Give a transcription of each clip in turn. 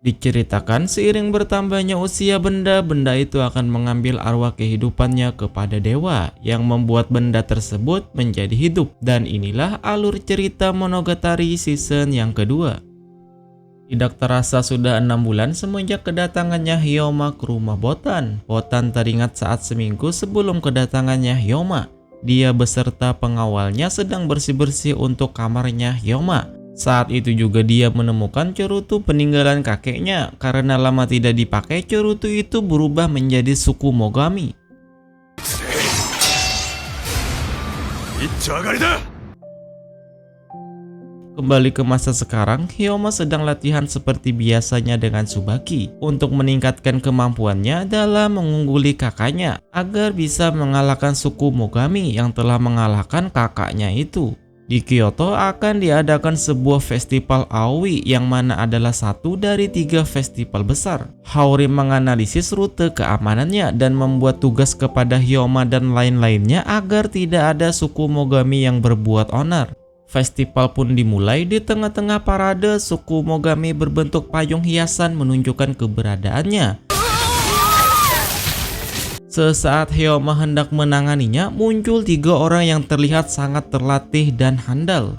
Diceritakan seiring bertambahnya usia benda, benda itu akan mengambil arwah kehidupannya kepada dewa yang membuat benda tersebut menjadi hidup. Dan inilah alur cerita Monogatari season yang kedua. Tidak terasa sudah 6 bulan semenjak kedatangannya Hyoma ke rumah Botan. Botan teringat saat seminggu sebelum kedatangannya Hyoma, dia beserta pengawalnya sedang bersih-bersih untuk kamarnya Hyoma. Saat itu juga dia menemukan cerutu peninggalan kakeknya. Karena lama tidak dipakai, cerutu itu berubah menjadi suku Mogami. Kembali ke masa sekarang, Hyoma sedang latihan seperti biasanya dengan Tsubaki untuk meningkatkan kemampuannya dalam mengungguli kakaknya agar bisa mengalahkan suku Mogami yang telah mengalahkan kakaknya itu. Di Kyoto akan diadakan sebuah festival Aoi yang mana adalah satu dari 3 festival besar. Haori menganalisis rute keamanannya dan membuat tugas kepada Hyoma dan lain-lainnya agar tidak ada suku Mogami yang berbuat onar. Festival pun dimulai. Di tengah-tengah parade, suku Mogami berbentuk payung hiasan menunjukkan keberadaannya. Sesaat Hyoma hendak menanganinya, muncul 3 orang yang terlihat sangat terlatih dan handal.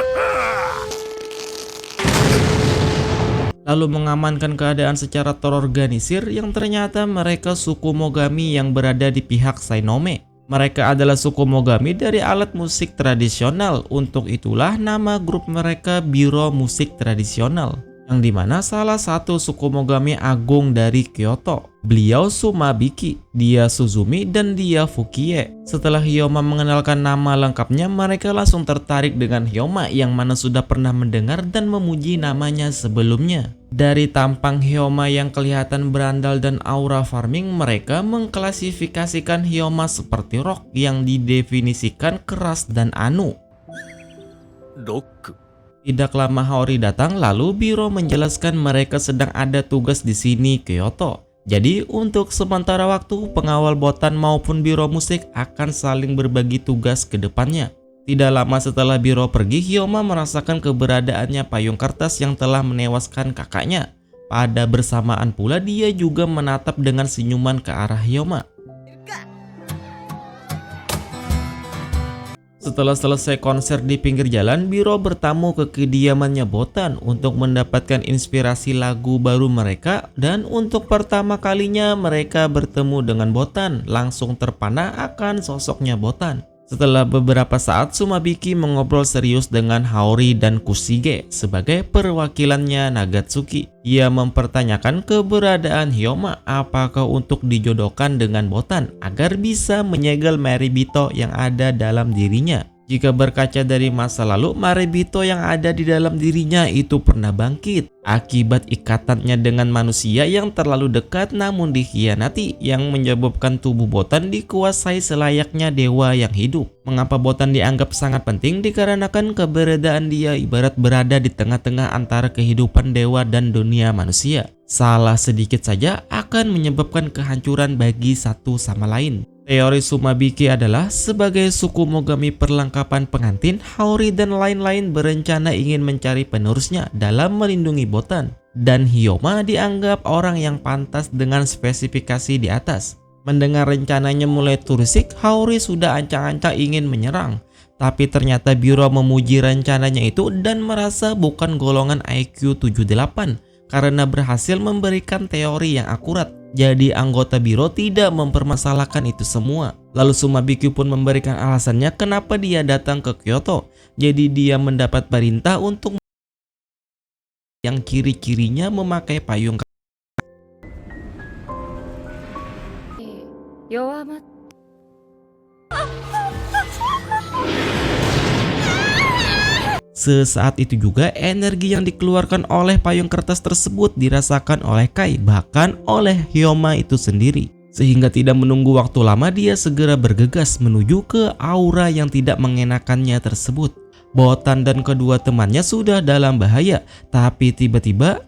Lalu mengamankan keadaan secara terorganisir yang ternyata mereka suku Mogami yang berada di pihak Sainome. Mereka adalah suku Mogami dari alat musik tradisional. Untuk itulah nama grup mereka Biro Musik Tradisional, yang dimana salah satu suku Mogami agung dari Kyoto. Beliau Sumabiki, dia Suzumi, dan dia Fukie. Setelah Hyoma mengenalkan nama lengkapnya, mereka langsung tertarik dengan Hyoma yang mana sudah pernah mendengar dan memuji namanya sebelumnya. Dari tampang Hyoma yang kelihatan berandal dan aura farming, mereka mengklasifikasikan Hyoma seperti rock yang didefinisikan keras dan anu. Tidak lama Haori datang, lalu Biro menjelaskan mereka sedang ada tugas di sini Kyoto. Jadi untuk sementara waktu pengawal Botan maupun Biro musik akan saling berbagi tugas ke depannya. Tidak lama setelah Biro pergi, Hyoma merasakan keberadaannya payung kertas yang telah menewaskan kakaknya. Pada bersamaan pula dia juga menatap dengan senyuman ke arah Hyoma. Setelah selesai konser di pinggir jalan, Biro bertamu ke kediamannya Botan untuk mendapatkan inspirasi lagu baru mereka. Dan untuk pertama kalinya mereka bertemu dengan Botan, langsung terpana akan sosoknya Botan. Setelah beberapa saat, Sumabiki mengobrol serius dengan Haori dan Kushige sebagai perwakilannya Nagatsuki. Ia mempertanyakan keberadaan Hyoma, apakah untuk dijodohkan dengan Botan agar bisa menyegel Maribito yang ada dalam dirinya. Jika berkaca dari masa lalu, Maribito yang ada di dalam dirinya itu pernah bangkit akibat ikatannya dengan manusia yang terlalu dekat namun dikhianati, yang menyebabkan tubuh Botan dikuasai selayaknya dewa yang hidup. Mengapa Botan dianggap sangat penting? Dikarenakan keberadaan dia ibarat berada di tengah-tengah antara kehidupan dewa dan dunia manusia. Salah sedikit saja akan menyebabkan kehancuran bagi satu sama lain. Teori Sumabiki adalah sebagai suku Mogami perlengkapan pengantin, Haori dan lain-lain berencana ingin mencari penerusnya dalam melindungi Botan. Dan Hyoma dianggap orang yang pantas dengan spesifikasi di atas. Mendengar rencananya mulai terusik, Haori sudah ancang-ancang ingin menyerang. Tapi ternyata Biro memuji rencananya itu dan merasa bukan golongan IQ 78 karena berhasil memberikan teori yang akurat. Jadi anggota Biro tidak mempermasalahkan itu semua. Lalu Sumabiki pun memberikan alasannya kenapa dia datang ke Kyoto. Jadi dia mendapat perintah untuk yang ciri-cirinya memakai payung. Sesaat itu juga energi yang dikeluarkan oleh payung kertas tersebut dirasakan oleh Kai, bahkan oleh Hyoma itu sendiri. Sehingga tidak menunggu waktu lama dia segera bergegas menuju ke aura yang tidak mengenakannya tersebut. Botan dan kedua temannya sudah dalam bahaya, tapi tiba-tiba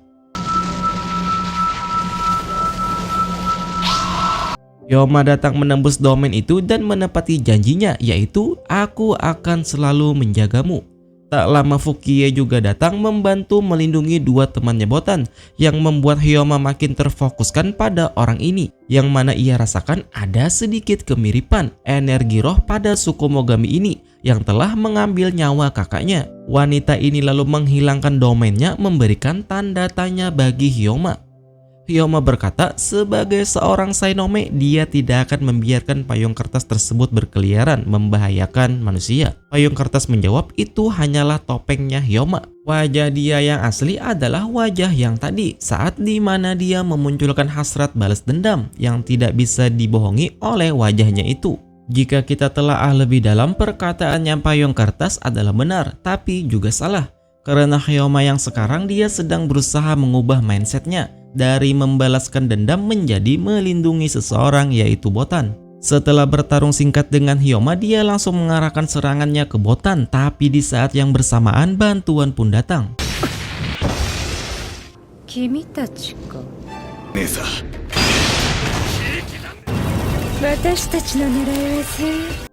Hyoma datang menembus domain itu dan menepati janjinya, yaitu aku akan selalu menjagamu. Tak lama Fukie juga datang membantu melindungi dua temannya Botan, yang membuat Hyoma makin terfokuskan pada orang ini, yang mana ia rasakan ada sedikit kemiripan energi roh pada Tsukumogami ini yang telah mengambil nyawa kakaknya. Wanita ini lalu menghilangkan domainnya, memberikan tanda tanya bagi Hyoma. Hyoma berkata sebagai seorang Sainome dia tidak akan membiarkan payung kertas tersebut berkeliaran membahayakan manusia. Payung kertas menjawab itu hanyalah topengnya Hyoma. Wajah dia yang asli adalah wajah yang tadi saat dimana dia memunculkan hasrat balas dendam yang tidak bisa dibohongi oleh wajahnya itu. Jika kita telaah lebih dalam, perkataannya payung kertas adalah benar tapi juga salah. Karena Hyoma yang sekarang dia sedang berusaha mengubah mindsetnya dari membalaskan dendam menjadi melindungi seseorang, yaitu Botan. Setelah bertarung singkat dengan Hyoma, dia langsung mengarahkan serangannya ke Botan, tapi di saat yang bersamaan bantuan pun datang. Kimi tachi ka? Nesa. Watashi tachi no nerai wa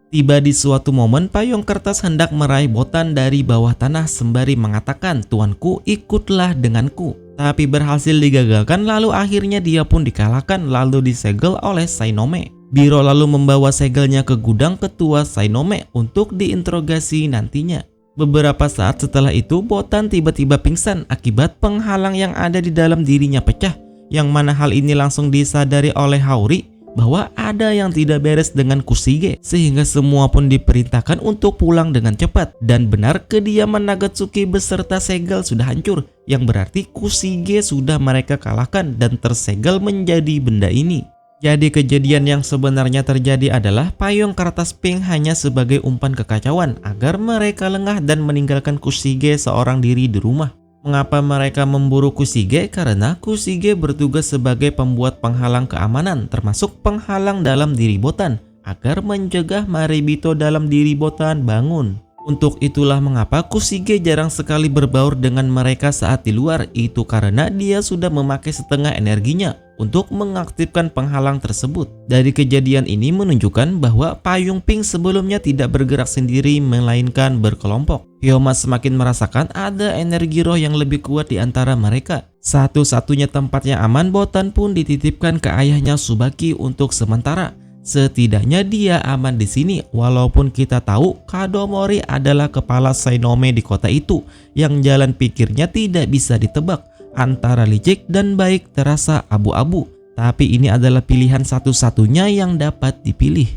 Tiba di suatu momen, payung kertas hendak meraih Botan dari bawah tanah sembari mengatakan, "Tuanku, ikutlah denganku." Tapi berhasil digagalkan, lalu akhirnya dia pun dikalahkan lalu disegel oleh Sainome. Biro lalu membawa segelnya ke gudang ketua Sainome untuk diinterogasi nantinya. Beberapa saat setelah itu, Botan tiba-tiba pingsan akibat penghalang yang ada di dalam dirinya pecah, yang mana hal ini langsung disadari oleh Haori bahwa ada yang tidak beres dengan Kushige, sehingga semua pun diperintahkan untuk pulang dengan cepat. Dan benar, kediaman Nagatsuki beserta segel sudah hancur, yang berarti Kushige sudah mereka kalahkan dan tersegel menjadi benda ini. Jadi kejadian yang sebenarnya terjadi adalah payung kertas pink hanya sebagai umpan kekacauan agar mereka lengah dan meninggalkan Kushige seorang diri di rumah. Mengapa mereka memburu Kushige? Karena Kushige bertugas sebagai pembuat penghalang keamanan, termasuk penghalang dalam diri Botan, agar mencegah Maribito dalam diri Botan bangun. Untuk itulah mengapa Kushige jarang sekali berbaur dengan mereka saat di luar, itu karena dia sudah memakai setengah energinya untuk mengaktifkan penghalang tersebut. Dari kejadian ini menunjukkan bahwa payung pink sebelumnya tidak bergerak sendiri melainkan berkelompok. Hyoma semakin merasakan ada energi roh yang lebih kuat di antara mereka. Satu-satunya tempat yang aman, Botan pun dititipkan ke ayahnya Tsubaki untuk sementara. Setidaknya dia aman di sini, walaupun kita tahu Kadomori adalah kepala Sainome di kota itu yang jalan pikirnya tidak bisa ditebak. Antara licik dan baik terasa abu-abu, tapi ini adalah pilihan satu-satunya yang dapat dipilih.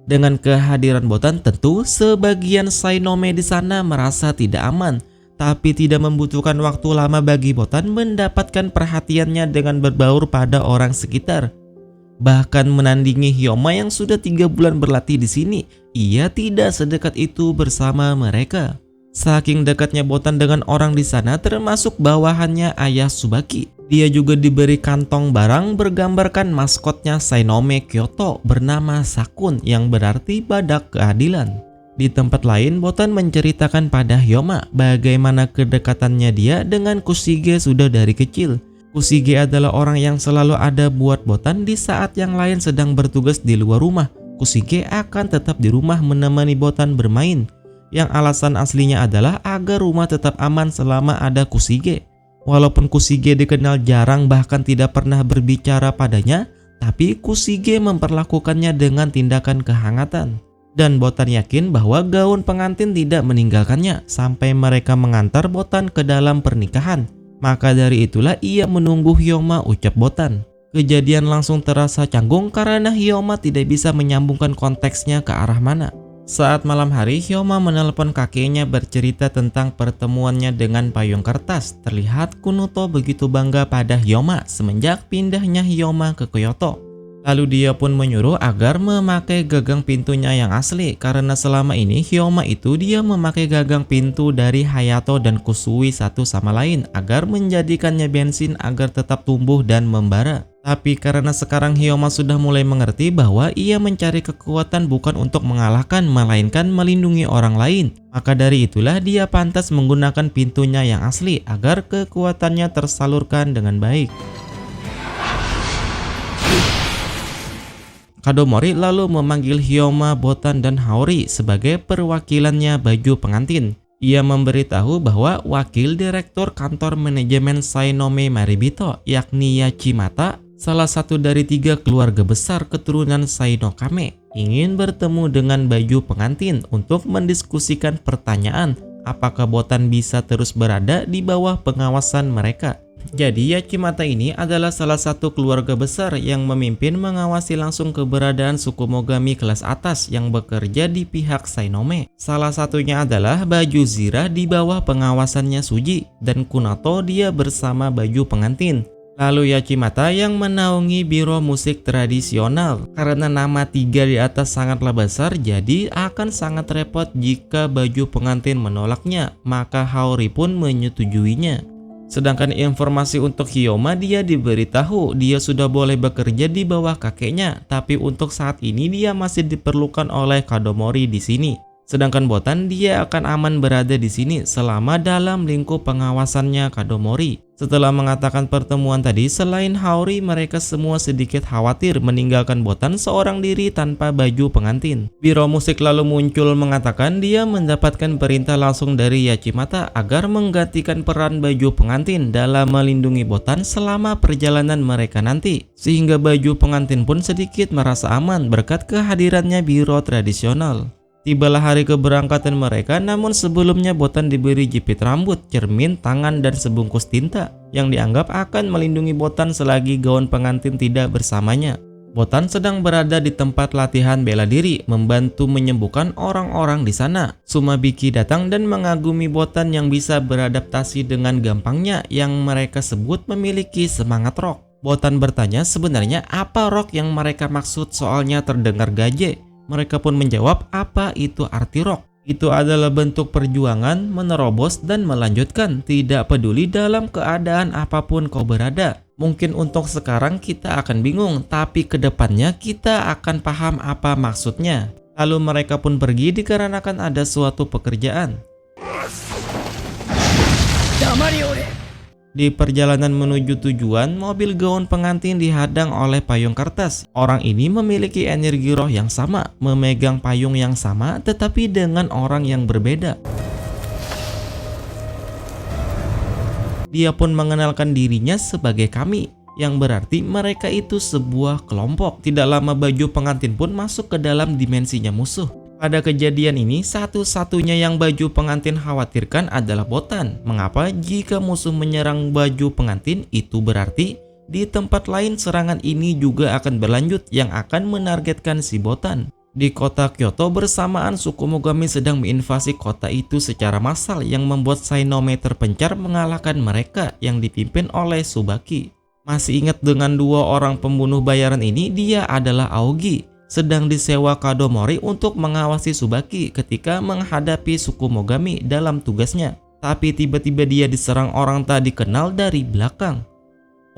Dengan kehadiran Botan, tentu sebagian Sainome di sana merasa tidak aman, tapi tidak membutuhkan waktu lama bagi Botan mendapatkan perhatiannya dengan berbaur pada orang sekitar. Bahkan menandingi Hyoma yang sudah 3 bulan berlatih di sini, ia tidak sedekat itu bersama mereka. Saking dekatnya Botan dengan orang di sana, termasuk bawahannya ayah Tsubaki. Dia juga diberi kantong barang bergambarkan maskotnya Sainome Kyoto bernama Sakun, yang berarti badak keadilan. Di tempat lain, Botan menceritakan pada Hyoma bagaimana kedekatannya dia dengan Kushige sudah dari kecil. Kushige adalah orang yang selalu ada buat Botan di saat yang lain sedang bertugas di luar rumah. Kushige akan tetap di rumah menemani Botan bermain, yang alasan aslinya adalah agar rumah tetap aman selama ada Kushige. Walaupun Kushige dikenal jarang bahkan tidak pernah berbicara padanya, tapi Kushige memperlakukannya dengan tindakan kehangatan. Dan Botan yakin bahwa gaun pengantin tidak meninggalkannya sampai mereka mengantar Botan ke dalam pernikahan. Maka dari itulah ia menunggu Hyoma, ucap Botan. Kejadian langsung terasa canggung karena Hyoma tidak bisa menyambungkan konteksnya ke arah mana. Saat malam hari, Hyoma menelpon kakeknya bercerita tentang pertemuannya dengan payung kertas. Terlihat Kunuto begitu bangga pada Hyoma semenjak pindahnya Hyoma ke Kyoto. Lalu dia pun menyuruh agar memakai gagang pintunya yang asli, karena selama ini Hyoma itu dia memakai gagang pintu dari Hayato dan Kusui satu sama lain agar menjadikannya bensin agar tetap tumbuh dan membara. Tapi karena sekarang Hyoma sudah mulai mengerti bahwa ia mencari kekuatan bukan untuk mengalahkan melainkan melindungi orang lain, maka dari itulah dia pantas menggunakan pintunya yang asli agar kekuatannya tersalurkan dengan baik. Kadomori lalu memanggil Hyoma, Botan, dan Haori sebagai perwakilannya baju pengantin. Ia memberitahu bahwa wakil direktur kantor manajemen Sainome Maribito, yakni Yachimata, salah satu dari 3 keluarga besar keturunan Sainokame, ingin bertemu dengan baju pengantin untuk mendiskusikan pertanyaan apakah Botan bisa terus berada di bawah pengawasan mereka. Jadi Yachimata ini adalah salah satu keluarga besar yang memimpin mengawasi langsung keberadaan suku Mogami kelas atas yang bekerja di pihak Sainome. Salah satunya adalah baju Zira di bawah pengawasannya Suji, dan Kunato dia bersama baju pengantin. Lalu Yachimata yang menaungi biro musik tradisional. Karena nama 3 di atas sangatlah besar, jadi akan sangat repot jika baju pengantin menolaknya, maka Haori pun menyetujuinya. Sedangkan informasi untuk Hyoma, dia diberitahu dia sudah boleh bekerja di bawah kakeknya, tapi untuk saat ini dia masih diperlukan oleh Kadomori di sini. Sedangkan Botan dia akan aman berada di sini selama dalam lingkup pengawasannya Kadomori. Setelah mengatakan pertemuan tadi, selain Haori, mereka semua sedikit khawatir meninggalkan Botan seorang diri tanpa baju pengantin. Biro musik lalu muncul mengatakan dia mendapatkan perintah langsung dari Yachimata agar menggantikan peran baju pengantin dalam melindungi Botan selama perjalanan mereka nanti. Sehingga baju pengantin pun sedikit merasa aman berkat kehadirannya biro tradisional. Tibalah hari keberangkatan mereka, namun sebelumnya Botan diberi jepit rambut, cermin, tangan, dan sebungkus tinta yang dianggap akan melindungi Botan selagi gaun pengantin tidak bersamanya. Botan sedang berada di tempat latihan bela diri, membantu menyembuhkan orang-orang di sana. Sumabiki datang dan mengagumi Botan yang bisa beradaptasi dengan gampangnya yang mereka sebut memiliki semangat rock. Botan bertanya sebenarnya apa rock yang mereka maksud soalnya terdengar gaje. Mereka pun menjawab apa itu arti rock. Itu adalah bentuk perjuangan, menerobos dan melanjutkan, tidak peduli dalam keadaan apapun kau berada. Mungkin untuk sekarang kita akan bingung, tapi kedepannya kita akan paham apa maksudnya. Lalu mereka pun pergi dikarenakan ada suatu pekerjaan. Di perjalanan menuju tujuan, mobil gaun pengantin dihadang oleh payung kertas. Orang ini memiliki energi roh yang sama, memegang payung yang sama, tetapi dengan orang yang berbeda. Dia pun mengenalkan dirinya sebagai kami, yang berarti mereka itu sebuah kelompok. Tidak lama baju pengantin pun masuk ke dalam dimensinya musuh. Pada kejadian ini, satu-satunya yang baju pengantin khawatirkan adalah Botan. Mengapa? Jika musuh menyerang baju pengantin, itu berarti di tempat lain serangan ini juga akan berlanjut yang akan menargetkan si Botan. Di kota Kyoto bersamaan, suku Mogami sedang menginvasi kota itu secara massal yang membuat Sainome terpencar mengalahkan mereka yang dipimpin oleh Tsubaki. Masih ingat dengan 2 orang pembunuh bayaran ini? Dia adalah Aogi, sedang disewa Kadomori untuk mengawasi Tsubaki ketika menghadapi suku Mogami dalam tugasnya. Tapi tiba-tiba dia diserang orang tak dikenal dari belakang.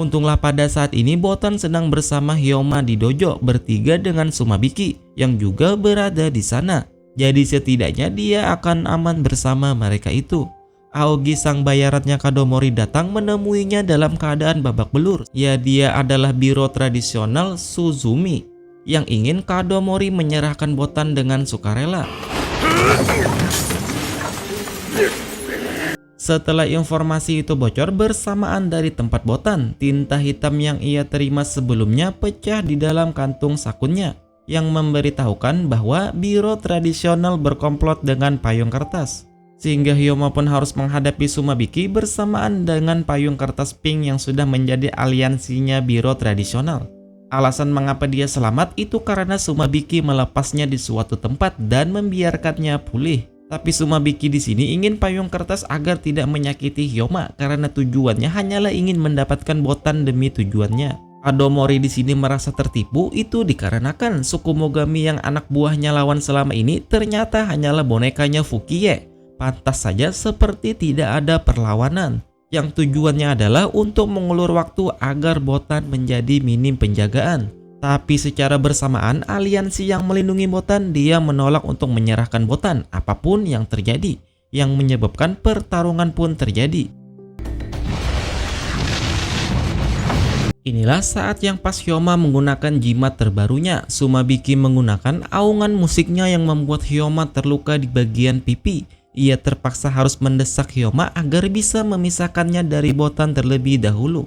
Untunglah pada saat ini Botan sedang bersama Hyoma di dojo bertiga dengan Sumabiki yang juga berada di sana. Jadi setidaknya dia akan aman bersama mereka itu. Aogi sang bayarannya Kadomori datang menemuinya dalam keadaan babak belur. Ya, dia adalah biro tradisional Suzumi yang ingin Kadomori menyerahkan Botan dengan sukarela. Setelah informasi itu bocor, bersamaan dari tempat Botan, tinta hitam yang ia terima sebelumnya pecah di dalam kantung sakunnya, yang memberitahukan bahwa biro tradisional berkomplot dengan payung kertas. Sehingga Hyoma pun harus menghadapi Sumabiki bersamaan dengan payung kertas pink yang sudah menjadi aliansinya biro tradisional. Alasan mengapa dia selamat itu karena Sumabiki melepasnya di suatu tempat dan membiarkannya pulih. Tapi Sumabiki di sini ingin payung kertas agar tidak menyakiti Hyoma karena tujuannya hanyalah ingin mendapatkan Botan demi tujuannya. Kadomori di sini merasa tertipu, itu dikarenakan suku Mogami yang anak buahnya lawan selama ini ternyata hanyalah bonekanya Fukie. Pantas saja seperti tidak ada perlawanan. Yang tujuannya adalah untuk mengulur waktu agar Botan menjadi minim penjagaan. Tapi secara bersamaan aliansi yang melindungi Botan dia menolak untuk menyerahkan Botan apapun yang terjadi, yang menyebabkan pertarungan pun terjadi. Inilah saat yang pas Hyoma menggunakan jimat terbarunya. Sumabiki menggunakan aungan musiknya yang membuat Hyoma terluka di bagian pipi. Ia terpaksa harus mendesak Hyoma agar bisa memisahkannya dari Botan terlebih dahulu.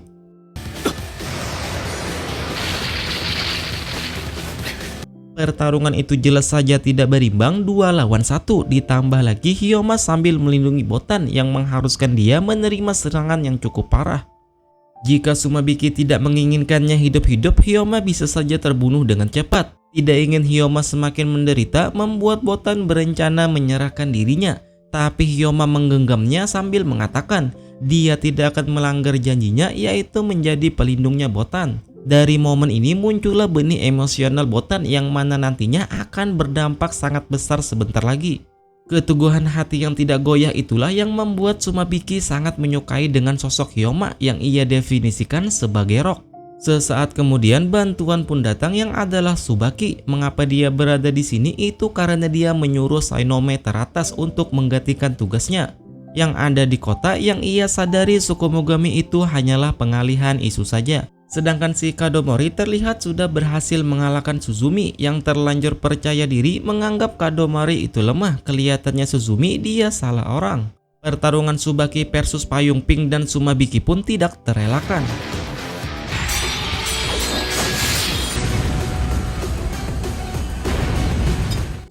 Pertarungan itu jelas saja tidak berimbang, 2 lawan 1. Ditambah lagi Hyoma sambil melindungi Botan yang mengharuskan dia menerima serangan yang cukup parah. Jika Sumabiki tidak menginginkannya hidup-hidup, Hyoma bisa saja terbunuh dengan cepat. Tidak ingin Hyoma semakin menderita membuat Botan berencana menyerahkan dirinya. Tapi Hyoma menggenggamnya sambil mengatakan dia tidak akan melanggar janjinya, yaitu menjadi pelindungnya Botan. Dari momen ini muncullah benih emosional Botan yang mana nantinya akan berdampak sangat besar sebentar lagi. Keteguhan hati yang tidak goyah itulah yang membuat Sumabiki sangat menyukai dengan sosok Hyoma yang ia definisikan sebagai rock. Sesaat kemudian bantuan pun datang yang adalah Tsubaki. Mengapa dia berada di sini? Itu karena dia menyuruh Sainome teratas untuk menggantikan tugasnya yang ada di kota. Yang ia sadari Tsukumogami itu hanyalah pengalihan isu saja. Sedangkan si Kadomori terlihat sudah berhasil mengalahkan Suzumi yang terlanjur percaya diri menganggap Kadomori itu lemah. Kelihatannya Suzumi dia salah orang. Pertarungan Tsubaki versus Payung Pink dan Sumabiki pun tidak terelakkan.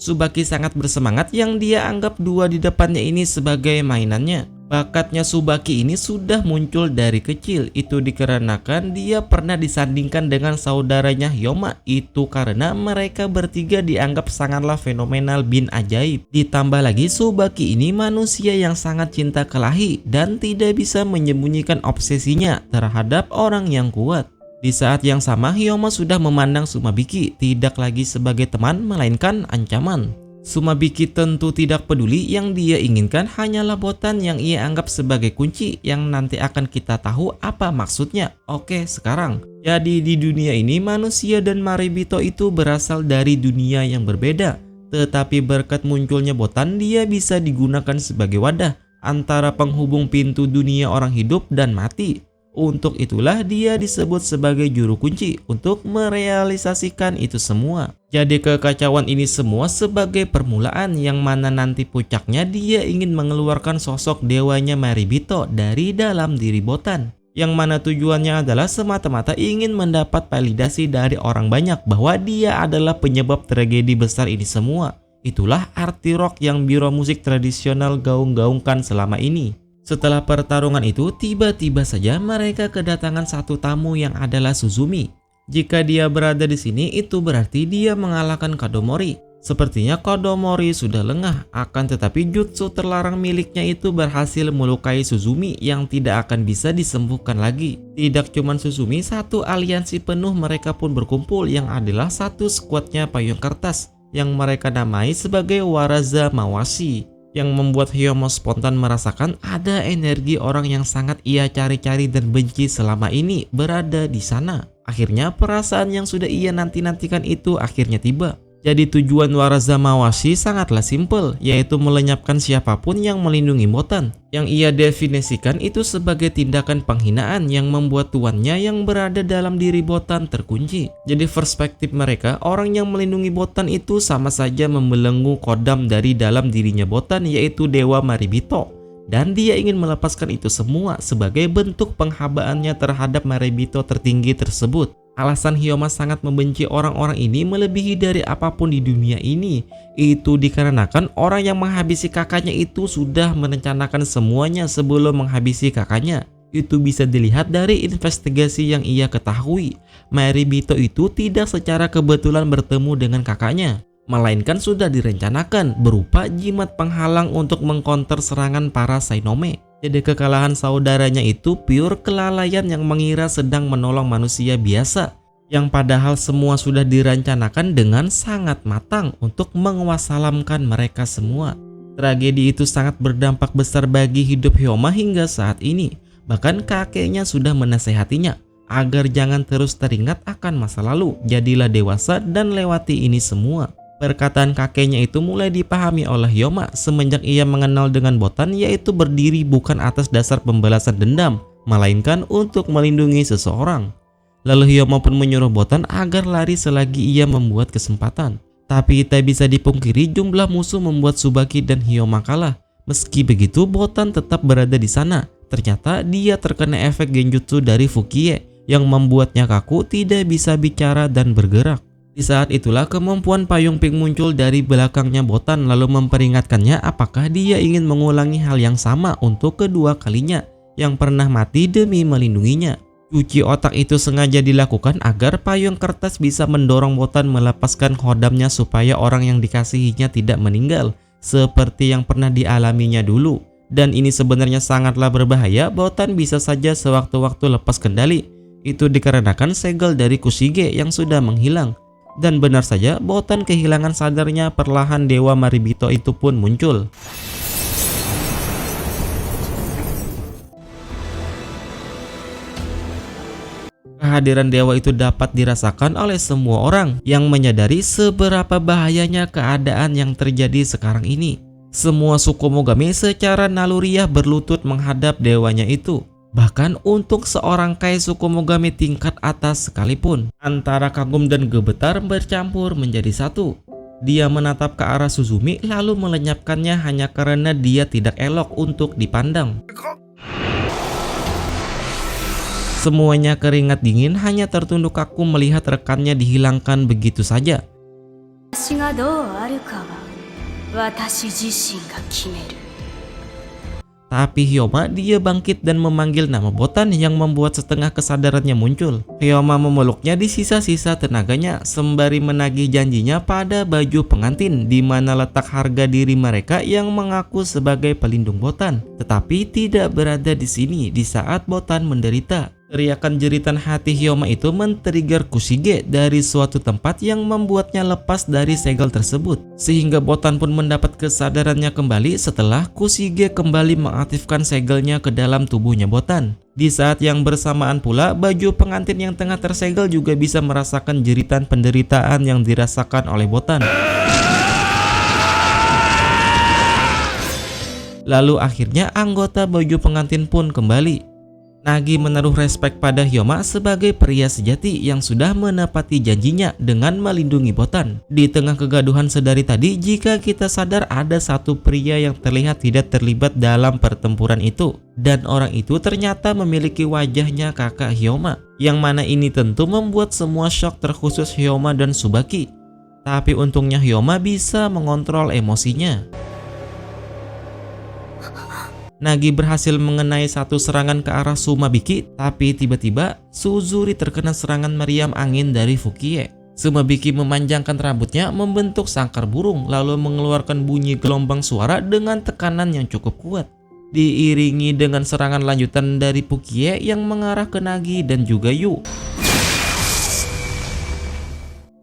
Tsubaki sangat bersemangat yang dia anggap dua di depannya ini sebagai mainannya. Bakatnya Tsubaki ini sudah muncul dari kecil. Itu dikarenakan dia pernah disandingkan dengan saudaranya Hyoma. Itu karena mereka bertiga dianggap sangatlah fenomenal bin ajaib. Ditambah lagi Tsubaki ini manusia yang sangat cinta kelahi dan tidak bisa menyembunyikan obsesinya terhadap orang yang kuat. Di saat yang sama Hyoma sudah memandang Sumabiki tidak lagi sebagai teman melainkan ancaman. Sumabiki tentu tidak peduli, yang dia inginkan hanyalah Botan yang ia anggap sebagai kunci yang nanti akan kita tahu apa maksudnya. Oke, sekarang. Jadi di dunia ini manusia dan Maribito itu berasal dari dunia yang berbeda. Tetapi berkat munculnya Botan dia bisa digunakan sebagai wadah antara penghubung pintu dunia orang hidup dan mati. Untuk itulah dia disebut sebagai juru kunci untuk merealisasikan itu semua. Jadi kekacauan ini semua sebagai permulaan yang mana nanti puncaknya dia ingin mengeluarkan sosok dewanya Maribito dari dalam diri Botan. Yang mana tujuannya adalah semata-mata ingin mendapat validasi dari orang banyak bahwa dia adalah penyebab tragedi besar ini semua. Itulah arti rock yang biro musik tradisional gaung-gaungkan selama ini. Setelah pertarungan itu, tiba-tiba saja mereka kedatangan satu tamu yang adalah Suzumi. Jika dia berada di sini, itu berarti dia mengalahkan Kadomori. Sepertinya Kadomori sudah lengah, akan tetapi jutsu terlarang miliknya itu berhasil melukai Suzumi yang tidak akan bisa disembuhkan lagi. Tidak cuma Suzumi, satu aliansi penuh mereka pun berkumpul yang adalah satu skuadnya payung kertas yang mereka namai sebagai Waraza Mawashi. Yang membuat Hyoma spontan merasakan ada energi orang yang sangat ia cari-cari dan benci selama ini berada di sana. Akhirnya perasaan yang sudah ia nanti-nantikan itu akhirnya tiba. Jadi tujuan Waraza Mawashi sangatlah simpel, yaitu melenyapkan siapapun yang melindungi Botan. Yang ia definisikan itu sebagai tindakan penghinaan yang membuat tuannya yang berada dalam diri Botan terkunci. Jadi perspektif mereka, orang yang melindungi Botan itu sama saja membelenggu kodam dari dalam dirinya Botan, yaitu Dewa Maribito. Dan dia ingin melepaskan itu semua sebagai bentuk penghabaannya terhadap Maribito tertinggi tersebut. Alasan Hyoma sangat membenci orang-orang ini melebihi dari apapun di dunia ini. Itu dikarenakan orang yang menghabisi kakaknya itu sudah merencanakan semuanya sebelum menghabisi kakaknya. Itu bisa dilihat dari investigasi yang ia ketahui. Maribito itu tidak secara kebetulan bertemu dengan kakaknya, melainkan sudah direncanakan berupa jimat penghalang untuk mengkonter serangan para Sainome. Jadi kekalahan saudaranya itu pure kelalaian yang mengira sedang menolong manusia biasa, yang padahal semua sudah direncanakan dengan sangat matang untuk menguasalamkan mereka semua. Tragedi itu sangat berdampak besar bagi hidup Hyoma hingga saat ini. Bahkan kakeknya sudah menasehatinya agar jangan terus teringat akan masa lalu, jadilah dewasa dan lewati ini semua. Perkataan kakeknya itu mulai dipahami oleh Hyoma semenjak ia mengenal dengan Botan, yaitu berdiri bukan atas dasar pembalasan dendam, melainkan untuk melindungi seseorang. Lalu Hyoma pun menyuruh Botan agar lari selagi ia membuat kesempatan. Tapi tak bisa dipungkiri jumlah musuh membuat Tsubaki dan Hyoma kalah. Meski begitu, Botan tetap berada di sana. Ternyata dia terkena efek genjutsu dari Fukie yang membuatnya kaku, tidak bisa bicara dan bergerak. Di saat itulah kemampuan payung pink muncul dari belakangnya Botan lalu memperingatkannya apakah dia ingin mengulangi hal yang sama untuk kedua kalinya yang pernah mati demi melindunginya. Cuci otak itu sengaja dilakukan agar payung kertas bisa mendorong Botan melepaskan khodamnya supaya orang yang dikasihinya tidak meninggal seperti yang pernah dialaminya dulu. Dan ini sebenarnya sangatlah berbahaya, Botan bisa saja sewaktu-waktu lepas kendali. Itu dikarenakan segel dari Kushige yang sudah menghilang. Dan benar saja, Botan kehilangan sadarnya, perlahan Dewa Maribito itu pun muncul. Kehadiran dewa itu dapat dirasakan oleh semua orang yang menyadari seberapa bahayanya keadaan yang terjadi sekarang ini. Semua suku Mogami secara naluriah berlutut menghadap dewanya itu. Bahkan untuk seorang Kai suku Mogami tingkat atas sekalipun, antara kagum dan gemetar bercampur menjadi satu. Dia menatap ke arah Suzumi lalu melenyapkannya hanya karena dia tidak elok untuk dipandang. Semuanya keringat dingin, hanya tertunduk kaku melihat rekannya dihilangkan begitu saja. Tapi Hyoma, dia bangkit dan memanggil nama Botan yang membuat setengah kesadarannya muncul. Hyoma memeluknya di sisa-sisa tenaganya sembari menagih janjinya pada baju pengantin di mana letak harga diri mereka yang mengaku sebagai pelindung Botan, tetapi tidak berada di sini di saat Botan menderita. Teriakan jeritan hati Hyoma itu men-trigger Kushige dari suatu tempat yang membuatnya lepas dari segel tersebut. Sehingga Botan pun mendapat kesadarannya kembali setelah Kushige kembali mengaktifkan segelnya ke dalam tubuhnya Botan. Di saat yang bersamaan pula, baju pengantin yang tengah tersegel juga bisa merasakan jeritan penderitaan yang dirasakan oleh Botan. Lalu akhirnya anggota baju pengantin pun kembali. Nagi menaruh respek pada Hyoma sebagai pria sejati yang sudah menepati janjinya dengan melindungi Botan. Di tengah kegaduhan sedari tadi, jika kita sadar ada satu pria yang terlihat tidak terlibat dalam pertempuran itu. Dan orang itu ternyata memiliki wajahnya kakak Hyoma. Yang mana ini tentu membuat semua shock terkhusus Hyoma dan Tsubaki. Tapi untungnya Hyoma bisa mengontrol emosinya. Nagi berhasil mengenai satu serangan ke arah Sumabiki, tapi tiba-tiba Suzuri terkena serangan meriam angin dari Fukie. Sumabiki memanjangkan rambutnya membentuk sangkar burung lalu mengeluarkan bunyi gelombang suara dengan tekanan yang cukup kuat. Diiringi dengan serangan lanjutan dari Fukie yang mengarah ke Nagi dan juga Yu.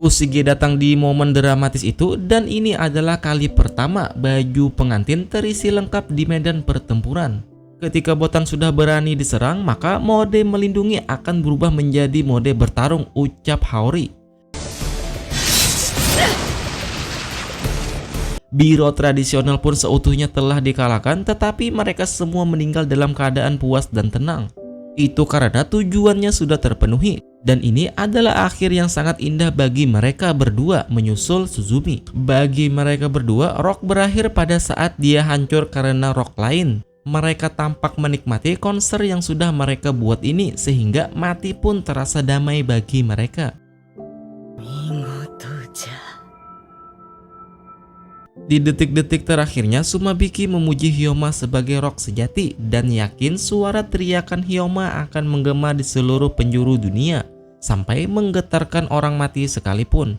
Kushige datang di momen dramatis itu dan ini adalah kali pertama baju pengantin terisi lengkap di medan pertempuran. Ketika Botan sudah berani diserang, maka mode melindungi akan berubah menjadi mode bertarung, ucap Haori. Biro tradisional pun seutuhnya telah dikalahkan, tetapi mereka semua meninggal dalam keadaan puas dan tenang. Itu karena tujuannya sudah terpenuhi. Dan ini adalah akhir yang sangat indah bagi mereka berdua, menyusul Suzumi. Bagi mereka berdua, Rock berakhir pada saat dia hancur karena Rock lain. Mereka tampak menikmati konser yang sudah mereka buat ini, sehingga mati pun terasa damai bagi mereka. Di detik-detik terakhirnya, Sumabiki memuji Hyoma sebagai Rock sejati dan yakin suara teriakan Hyoma akan menggema di seluruh penjuru dunia sampai menggetarkan orang mati sekalipun.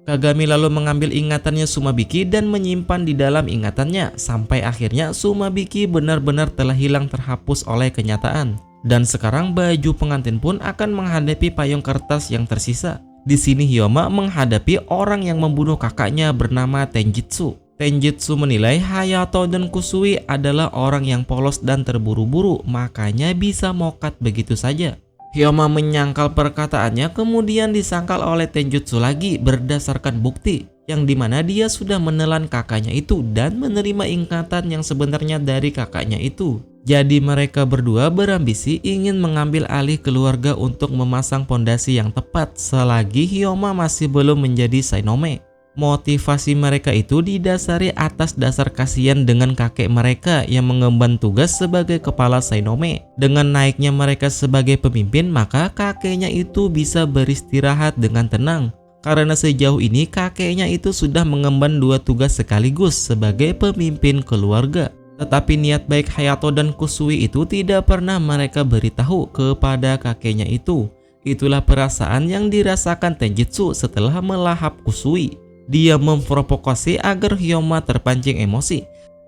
Kagami lalu mengambil ingatannya Sumabiki dan menyimpan di dalam ingatannya sampai akhirnya Sumabiki benar-benar telah hilang terhapus oleh kenyataan. Dan sekarang baju pengantin pun akan menghadapi payung kertas yang tersisa. Di sini Hyoma menghadapi orang yang membunuh kakaknya bernama Tenjitsu. Tenjitsu menilai Hayato dan Kusui adalah orang yang polos dan terburu-buru, makanya bisa mokat begitu saja. Hyoma menyangkal perkataannya, kemudian disangkal oleh Tenjitsu lagi berdasarkan bukti, yang dimana dia sudah menelan kakaknya itu dan menerima ingatan yang sebenarnya dari kakaknya itu. Jadi mereka berdua berambisi ingin mengambil alih keluarga untuk memasang pondasi yang tepat selagi Hyoma masih belum menjadi Sainome. Motivasi mereka itu didasari atas dasar kasihan dengan kakek mereka yang mengemban tugas sebagai kepala Sainome. Dengan naiknya mereka sebagai pemimpin, maka kakeknya itu bisa beristirahat dengan tenang. Karena sejauh ini kakeknya itu sudah mengemban 2 tugas sekaligus sebagai pemimpin keluarga. Tetapi niat baik Hayato dan Kusui itu tidak pernah mereka beritahu kepada kakeknya itu. Itulah perasaan yang dirasakan Tenjitsu setelah melahap Kusui. Dia memprovokasi agar Hyoma terpancing emosi.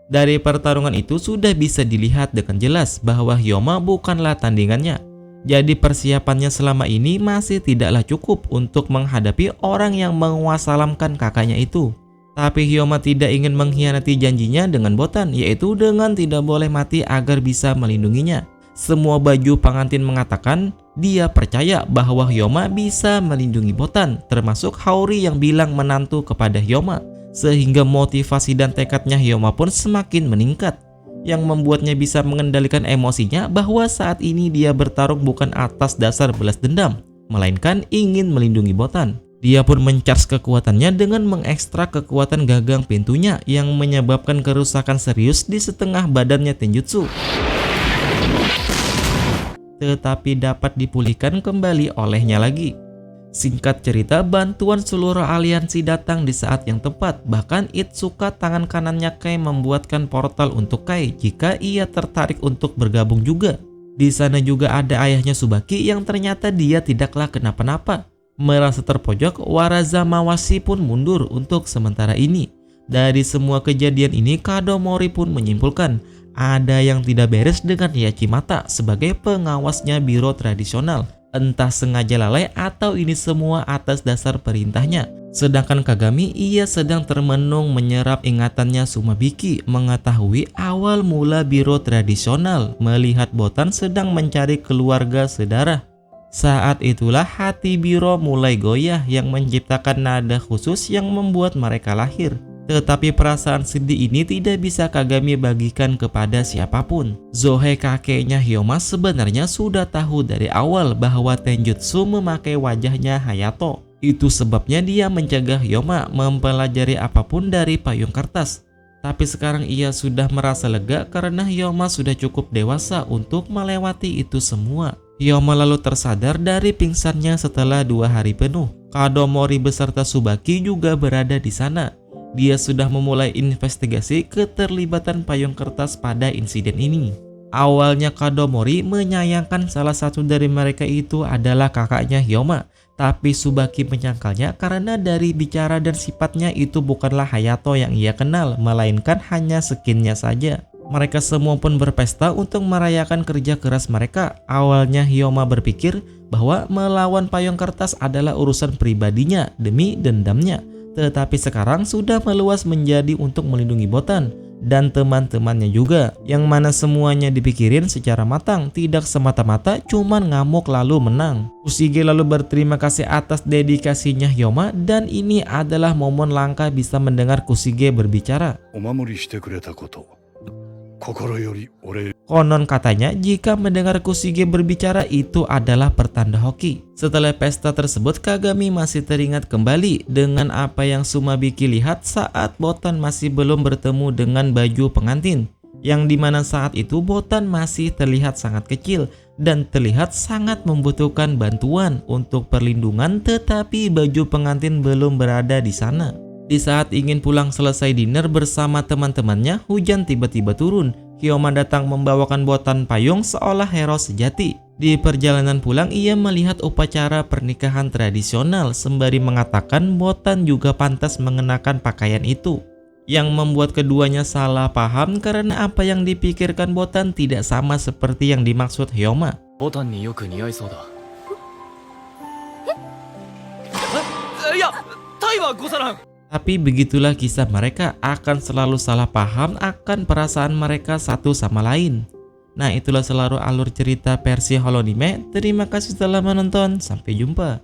Dari pertarungan itu sudah bisa dilihat dengan jelas bahwa Hyoma bukanlah tandingannya. Jadi persiapannya selama ini masih tidaklah cukup untuk menghadapi orang yang menguasalamkan kakaknya itu. Tapi Hyoma tidak ingin mengkhianati janjinya dengan Botan, yaitu dengan tidak boleh mati agar bisa melindunginya. Semua baju pengantin mengatakan dia percaya bahwa Hyoma bisa melindungi Botan, termasuk Haori yang bilang menantu kepada Hyoma. Sehingga motivasi dan tekadnya Hyoma pun semakin meningkat, yang membuatnya bisa mengendalikan emosinya bahwa saat ini dia bertarung bukan atas dasar balas dendam, melainkan ingin melindungi Botan. Dia pun mencharge kekuatannya dengan mengekstrak kekuatan gagang pintunya yang menyebabkan kerusakan serius di setengah badannya Tenjutsu. Tetapi dapat dipulihkan kembali olehnya lagi. Singkat cerita, bantuan seluruh aliansi datang di saat yang tepat. Bahkan Itsuka tangan kanannya Kai membuatkan portal untuk Kai jika ia tertarik untuk bergabung juga. Di sana juga ada ayahnya Tsubaki yang ternyata dia tidaklah kenapa-napa. Merasa terpojok, Warazamawashi pun mundur untuk sementara ini. Dari semua kejadian ini, Kadomori pun menyimpulkan ada yang tidak beres dengan Yachimata sebagai pengawasnya biro tradisional. Entah sengaja lalai atau ini semua atas dasar perintahnya. Sedangkan Kagami, ia sedang termenung menyerap ingatannya Sumabiki, mengetahui awal mula biro tradisional melihat Botan sedang mencari keluarga sedarah. Saat itulah hati biro mulai goyah yang menciptakan nada khusus yang membuat mereka lahir. Tetapi perasaan sedih ini tidak bisa Kagami bagikan kepada siapapun. Zohe kakeknya Hyoma sebenarnya sudah tahu dari awal bahwa Tenjutsu memakai wajahnya Hayato. Itu sebabnya dia mencegah Hyoma mempelajari apapun dari payung kertas. Tapi sekarang ia sudah merasa lega karena Hyoma sudah cukup dewasa untuk melewati itu semua. Hyoma lalu tersadar dari pingsannya setelah 2 hari penuh. Kadomori beserta Tsubaki juga berada di sana. Dia sudah memulai investigasi keterlibatan payung kertas pada insiden ini. Awalnya Kadomori menyayangkan salah satu dari mereka itu adalah kakaknya Hyoma. Tapi Tsubaki menyangkalnya karena dari bicara dan sifatnya itu bukanlah Hayato yang ia kenal, melainkan hanya skinnya saja. Mereka semua pun berpesta untuk merayakan kerja keras mereka. Awalnya Hyoma berpikir bahwa melawan payung kertas adalah urusan pribadinya demi dendamnya. Tetapi sekarang sudah meluas menjadi untuk melindungi Botan dan teman-temannya juga, yang mana semuanya dipikirin secara matang, tidak semata-mata cuman ngamuk lalu menang. Kushige lalu berterima kasih atas dedikasinya Hyoma, dan ini adalah momen langka bisa mendengar Kushige berbicara. Konon katanya jika mendengar Kushige berbicara itu adalah pertanda hoki. Setelah pesta tersebut, Kagami masih teringat kembali dengan apa yang Sumabiki lihat saat Botan masih belum bertemu dengan baju pengantin, yang dimana saat itu Botan masih terlihat sangat kecil dan terlihat sangat membutuhkan bantuan untuk perlindungan, tetapi baju pengantin belum berada di sana. Di saat ingin pulang selesai dinner bersama teman-temannya, hujan tiba-tiba turun. Hyoma datang membawakan Botan payung seolah hero sejati. Di perjalanan pulang, ia melihat upacara pernikahan tradisional sembari mengatakan Botan juga pantas mengenakan pakaian itu, yang membuat keduanya salah paham karena apa yang dipikirkan Botan tidak sama seperti yang dimaksud Hyoma. Tapi begitulah kisah mereka, akan selalu salah paham akan perasaan mereka satu sama lain. Nah, itulah selalu alur cerita versi Holonime. Terima kasih telah menonton, sampai jumpa.